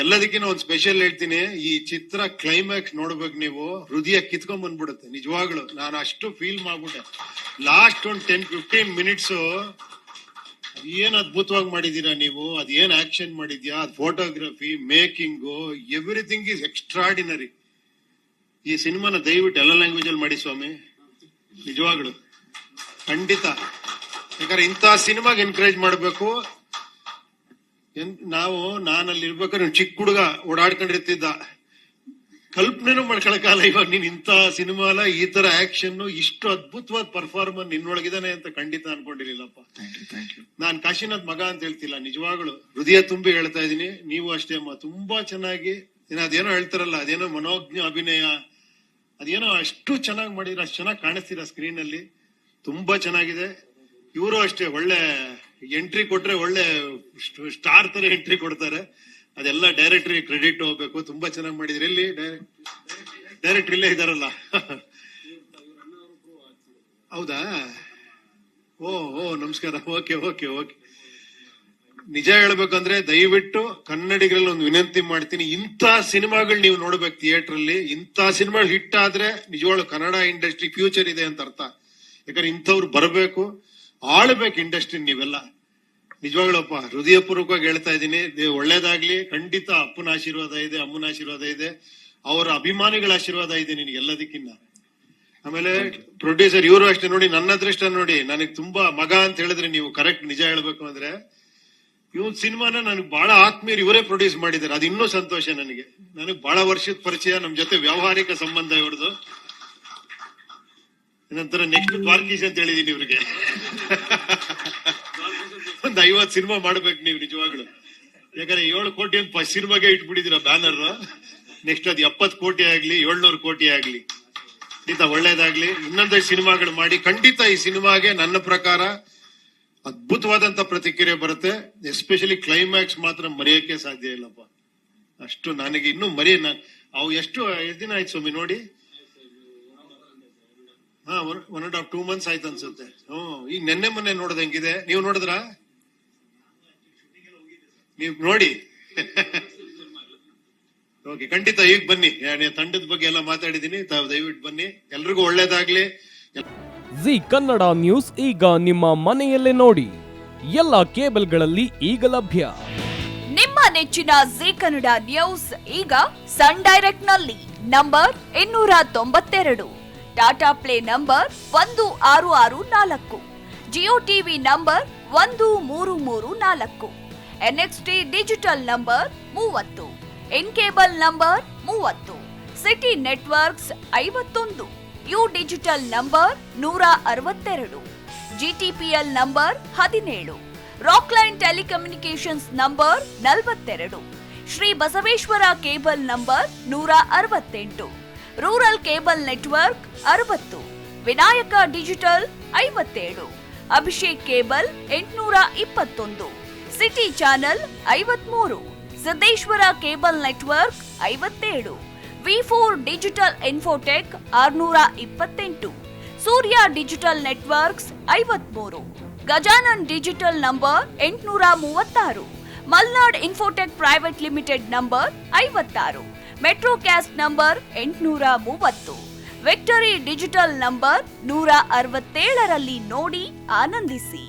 ಎಲ್ಲದಕ್ಕಿಂತ ಒಂದು ಸ್ಪೆಷಲ್ ಹೇಳ್ತೀನಿ, ಈ ಚಿತ್ರ ಕ್ಲೈಮ್ಯಾಕ್ಸ್ ನೋಡ್ಬೇಕು ನೀವು, ಹೃದಯ ಕಿತ್ಕೊಂಡ್ ಬಂದ್ಬಿಡುತ್ತೆ ನಿಜವಾಗ್ಲು. ನಾನು ಅಷ್ಟು ಫೀಲ್ ಮಾಡ್ಬಿಟ್ಟೆ. ಲಾಸ್ಟ್ ಒಂದು 10-15 ಮಿನಿಟ್ಸ್ ಏನ್ ಅದ್ಭುತವಾಗಿ ಮಾಡಿದೀರಾ ನೀವು. ಅದೇನ್ ಆಕ್ಷನ್ ಮಾಡಿದ್ಯಾ, ಅದ್ photography, making, everything is extraordinary. ಈ ಸಿನಿಮಾನ ದಯವಿಟ್ಟು ಎಲ್ಲ ಲ್ಯಾಂಗ್ವೇಜ್ ಅಲ್ಲಿ ಮಾಡಿ ಸ್ವಾಮಿ, ನಿಜವಾಗ್ಲು ಖಂಡಿತ. ಯಾಕಂದ್ರೆ ಇಂಥ ಸಿನಿಮಾಗೆ ಎನ್ಕರೇಜ್ ಮಾಡ್ಬೇಕು. ನಾನಲ್ಲಿ ಇರ್ಬೇಕಾದ್ರೆ ಚಿಕ್ಕ ಹುಡುಗ ಓಡಾಡ್ಕೊಂಡಿರ್ತಿದ್ದ, ಕಲ್ಪನೆನೂ ಮಾಡ್ಕೊಳಕಾಲ. ಇವಾಗ ನೀನ್ ಇಂಥ ಸಿನಿಮಾಲ ಈ ತರ ಆಕ್ಷನ್, ಇಷ್ಟು ಅದ್ಭುತವಾದ ಪರ್ಫಾರ್ಮೆನ್ಸ್ ನಿನ್ನೊಳಗಿದಾನೆ ಅಂತ ಖಂಡಿತ ಅನ್ಕೊಂಡಿರ್ಲಿಲ್ಲಪ್ಪ. ನಾನ್ ಕಾಶಿನಾಥ್ ಮಗ ಅಂತ ಹೇಳ್ತಿಲ್ಲ, ನಿಜವಾಗ್ಲು ಹೃದಯ ತುಂಬಿ ಹೇಳ್ತಾ ಇದೀನಿ. ನೀವು ಅಷ್ಟೇ ಅಮ್ಮ, ತುಂಬಾ ಚೆನ್ನಾಗಿ ಅದೇನೋ ಹೇಳ್ತಾರಲ್ಲ, ಅದೇನೋ ಮನೋಜ್ಞ ಅಭಿನಯ, ಅದೇನೋ ಅಷ್ಟು ಚೆನ್ನಾಗಿ ಮಾಡಿದ್ರೆ, ಅಷ್ಟು ಚೆನ್ನಾಗಿ ಕಾಣಿಸ್ತೀರ ಸ್ಕ್ರೀನ್ ಅಲ್ಲಿ. ತುಂಬಾ ಚೆನ್ನಾಗಿದೆ. ಇವರು ಅಷ್ಟೇ ಒಳ್ಳೆ ಎಂಟ್ರಿ ಕೊಟ್ರೆ ಒಳ್ಳೆ ಸ್ಟಾರ್ ತರ ಎಂಟ್ರಿ ಕೊಡ್ತಾರೆ. ಅದೆಲ್ಲ ಡೈರೆಕ್ಟರ್ ಕ್ರೆಡಿಟ್ ಹೋಗ್ಬೇಕು. ತುಂಬಾ ಚೆನ್ನಾಗಿ ಮಾಡಿದ್ರಿ. ಎಲ್ಲಿ ಡೈರೆಕ್ಟರ್ ಇಲ್ಲೇ ಇದಾರಲ್ಲ. ಹೌದಾ? ಓ ನಮಸ್ಕಾರ. ಓಕೆ. ನಿಜ ಹೇಳ್ಬೇಕಂದ್ರೆ ದಯವಿಟ್ಟು ಕನ್ನಡಿಗರಲ್ಲಿ ಒಂದು ವಿನಂತಿ ಮಾಡ್ತೀನಿ, ಇಂಥ ಸಿನಿಮಾಗಳು ನೀವು ನೋಡ್ಬೇಕು ಥಿಯೇಟರ್ ಅಲ್ಲಿ. ಇಂಥ ಸಿನಿಮಾ ಹಿಟ್ ಆದ್ರೆ ನಿಜವಾಗ್ಲು ಕನ್ನಡ ಇಂಡಸ್ಟ್ರಿ ಫ್ಯೂಚರ್ ಇದೆ ಅಂತ ಅರ್ಥ. ಯಾಕಂದ್ರೆ ಇಂಥವ್ರು ಬರಬೇಕು, ಆಳ್ಬೇಕು ಇಂಡಸ್ಟ್ರಿ. ನೀವೆಲ್ಲ ನಿಜವಾಗ್ಲಪ್ಪ ಹೃದಯಪೂರ್ವಕವಾಗಿ ಹೇಳ್ತಾ ಇದ್ದೀನಿ. ಒಳ್ಳೇದಾಗ್ಲಿ. ಖಂಡಿತ ಅಪ್ಪನ ಆಶೀರ್ವಾದ ಇದೆ, ಅಮ್ಮನ ಆಶೀರ್ವಾದ ಇದೆ, ಅವರ ಅಭಿಮಾನಿಗಳ ಆಶೀರ್ವಾದ ಇದೆ ನಿನಗೆ ಎಲ್ಲದಕ್ಕಿಂತ. ಆಮೇಲೆ ಪ್ರೊಡ್ಯೂಸರ್ ಇವರು ಅಷ್ಟೇ ನೋಡಿ, ನನ್ನ ಅದೃಷ್ಟ ನೋಡಿ. ನನಗೆ ತುಂಬಾ ಮಗ ಅಂತ ಹೇಳಿದ್ರೆ ನೀವು ಕರೆಕ್ಟ್ ನಿಜ ಹೇಳ್ಬೇಕು ಅಂದ್ರೆ, ಇವ್ ಸಿನಿಮಾನ ನನಗೆ ಬಹಳ ಆತ್ಮೀಯರು ಇವರೇ ಪ್ರೊಡ್ಯೂಸ್ ಮಾಡಿದ್ದಾರೆ. ಅದು ಇನ್ನೂ ಸಂತೋಷ ನನಗೆ. ನನಗೆ ಬಹಳ ವರ್ಷದ ಪರಿಚಯ, ನಮ್ ಜೊತೆ ವ್ಯಾವಹಾರಿಕ ಸಂಬಂಧ ಇವ್ರದ್ದು. ನಂತರ ನೆಕ್ಸ್ಟ್ ದ್ವಾರಕೀಶ್ ಅಂತ ಹೇಳಿದೀನಿ ಇವ್ರಿಗೆ. ಒಂದ್ 50 ಸಿನಿಮಾ ಮಾಡ್ಬೇಕು ನೀವು ನಿಜವಾಗ್ಲು. ಯಾಕಂದ್ರೆ 7 ಕೋಟಿ ಅಂತ ಸಿನಿಮಾಗೆ ಇಟ್ಬಿಟ್ಟಿದೀರ ಬ್ಯಾನರ್. ನೆಕ್ಸ್ಟ್ ಅದು 70 ಕೋಟಿ ಆಗ್ಲಿ, 700 ಕೋಟಿ ಆಗ್ಲಿ. ಖಂಡಿತ ಒಳ್ಳೇದಾಗ್ಲಿ. ಇನ್ನೊಂದಷ್ಟು ಸಿನಿಮಾಗಳು ಮಾಡಿ. ಖಂಡಿತ ಈ ಸಿನಿಮಾಗೆ ನನ್ನ ಪ್ರಕಾರ ಅದ್ಭುತವಾದಂತ ಪ್ರತಿಕ್ರಿಯೆ ಬರುತ್ತೆ. ಎಸ್ಪೆಷಲಿ ಕ್ಲೈಮ್ಯಾಕ್ಸ್ ಮಾತ್ರ ಮರೆಯಕ್ಕೆ ಸಾಧ್ಯ ಇಲ್ಲಪ್ಪ. ಅಷ್ಟು ನನಗೆ ಇನ್ನೂ ಅವು ಎಷ್ಟು ದಿನ ಆಯ್ತು ಸ್ವಾಮಿ ನೋಡಿ? 1.5-2 months ಆಯ್ತು ಅನ್ಸುತ್ತೆ. ಈಗ ನೆನ್ನೆ ಮೊನ್ನೆ ನೋಡ್ದಂಗಿದೆ. ನೀವು ನೋಡಿದ್ರ? ನೀವು ನೋಡಿ. ಓಕೆ, ಖಂಡಿತ ಈಗ ಬನ್ನಿ. ತಂಡದ ಬಗ್ಗೆ ಎಲ್ಲ ಮಾತಾಡಿದೀನಿ, ತಾವು ದಯವಿಟ್ಟು ಬನ್ನಿ. ಎಲ್ರಿಗೂ ಒಳ್ಳೇದಾಗ್ಲಿ. ಜಿ ಕನ್ನಡ ನ್ಯೂಸ್ ಈಗ ನಿಮ್ಮ ಮನೆಯಲ್ಲೇ ನೋಡಿ. ಎಲ್ಲ ಕೇಬಲ್ಗಳಲ್ಲಿ ಈಗ ಲಭ್ಯ. ನಿಮ್ಮ ನೆಚ್ಚಿನ ಜಿ ಕನ್ನಡ ನ್ಯೂಸ್ ಈಗ ಸನ್ ಡೈರೆಕ್ಟ್ ನಲ್ಲಿ number 292, Tata play number 1664, Jio TV number 1334, NXT digital number 30, in cable number 30, city networks 51, U digital number 162, GTPL number 17, Rockline telecommunications number 42, Shri Basaveshwara cable number 168, rural cable network 60, Vinayaka digital 57, Abhishek cable 821, city channel 53, Siddeshwara cable network 57, V4 digital Infotech 628, Surya digital networks 53, Gajanan digital number 836, Malnad Infotech private limited number 56, Metrocast number 830, Victory digital number 167ರಲ್ಲಿ ನೋಡಿ ಆನಂದಿಸಿ.